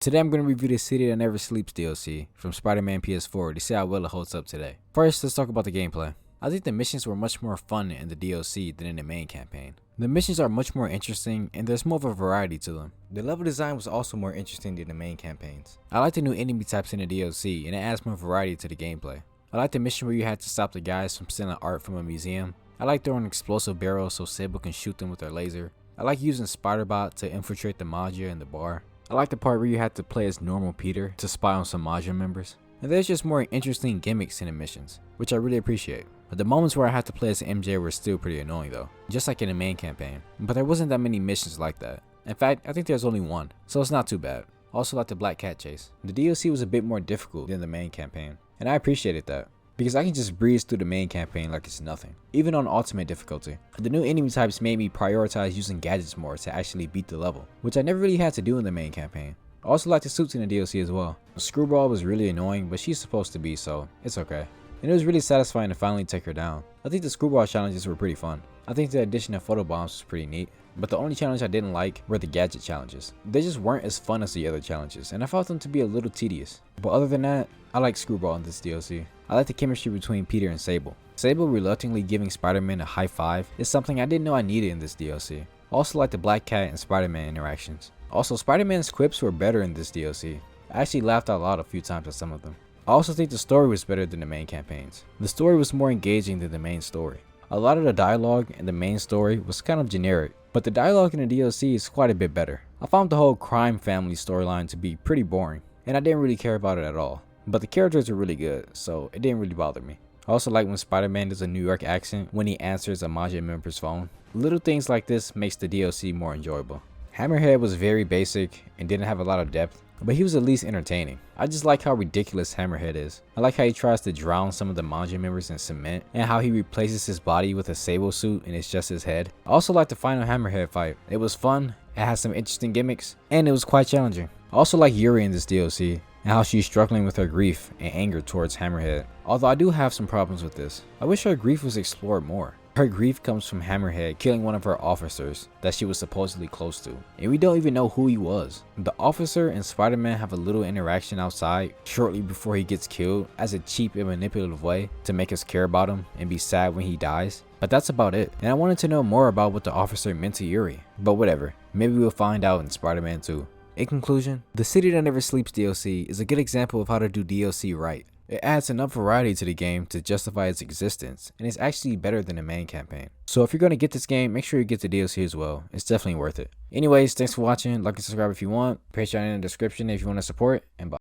Today I'm going to review the City That Never Sleeps DLC from Spider-Man PS4 to see how well it holds up today. First, let's talk about the gameplay. I think the missions were much more fun in the DLC than in the main campaign. The missions are much more interesting and there's more of a variety to them. The level design was also more interesting than the main campaigns. I like the new enemy types in the DLC and it adds more variety to the gameplay. I like the mission where you had to stop the guys from stealing art from a museum. I like throwing explosive barrels so Sable can shoot them with their laser. I like using Spider-Bot to infiltrate the Maggia in the bar. I like the part where you had to play as normal Peter to spy on some Maggia members. And there's just more interesting gimmicks in the missions, which I really appreciate. But the moments where I had to play as MJ were still pretty annoying though, just like in the main campaign. But there wasn't that many missions like that. In fact, I think there's only one, so it's not too bad. Also like the Black Cat chase. The DLC was a bit more difficult than the main campaign, and I appreciated that, because I can just breeze through the main campaign like it's nothing, even on ultimate difficulty. The new enemy types made me prioritize using gadgets more to actually beat the level, which I never really had to do in the main campaign. I also like the suits in the DLC as well. Screwball was really annoying, but she's supposed to be, so it's okay. And it was really satisfying to finally take her down. I think the Screwball challenges were pretty fun. I think the addition of photo bombs was pretty neat, but the only challenge I didn't like were the gadget challenges. They just weren't as fun as the other challenges, and I found them to be a little tedious. But other than that, I like Screwball in this DLC. I like the chemistry between Peter and Sable. Sable reluctantly giving Spider-Man a high five is something I didn't know I needed in this DLC. I also like the Black Cat and Spider-Man interactions. Also, Spider-Man's quips were better in this DLC. I actually laughed out loud a few times at some of them. I also think the story was better than the main campaigns. The story was more engaging than the main story. A lot of the dialogue in the main story was kind of generic, but the dialogue in the DLC is quite a bit better. I found the whole crime family storyline to be pretty boring, and I didn't really care about it at all. But the characters are really good, so it didn't really bother me. I also like when Spider-Man does a New York accent when he answers a Maggia member's phone. Little things like this makes the DLC more enjoyable. Hammerhead was very basic and didn't have a lot of depth, but he was at least entertaining. I just like how ridiculous Hammerhead is. I like how he tries to drown some of the Maggia members in cement, and how he replaces his body with a Sable suit and it's just his head. I also like the final Hammerhead fight. It was fun, it had some interesting gimmicks, and it was quite challenging. I also like Yuri in this DLC, and how she's struggling with her grief and anger towards Hammerhead. Although I do have some problems with this. I wish her grief was explored more. Her grief comes from Hammerhead killing one of her officers that she was supposedly close to, and we don't even know who he was. The officer and Spider-Man have a little interaction outside shortly before he gets killed as a cheap and manipulative way to make us care about him and be sad when he dies. But that's about it, and I wanted to know more about what the officer meant to Yuri. But whatever, maybe we'll find out in Spider-Man 2. In conclusion, the City That Never Sleeps DLC is a good example of how to do DLC right. It adds enough variety to the game to justify its existence, and it's actually better than the main campaign. So if you're going to get this game, make sure you get the DLC as well. It's definitely worth it. Anyways, thanks for watching. Like and subscribe if you want. Patreon in the description if you want to support, and bye.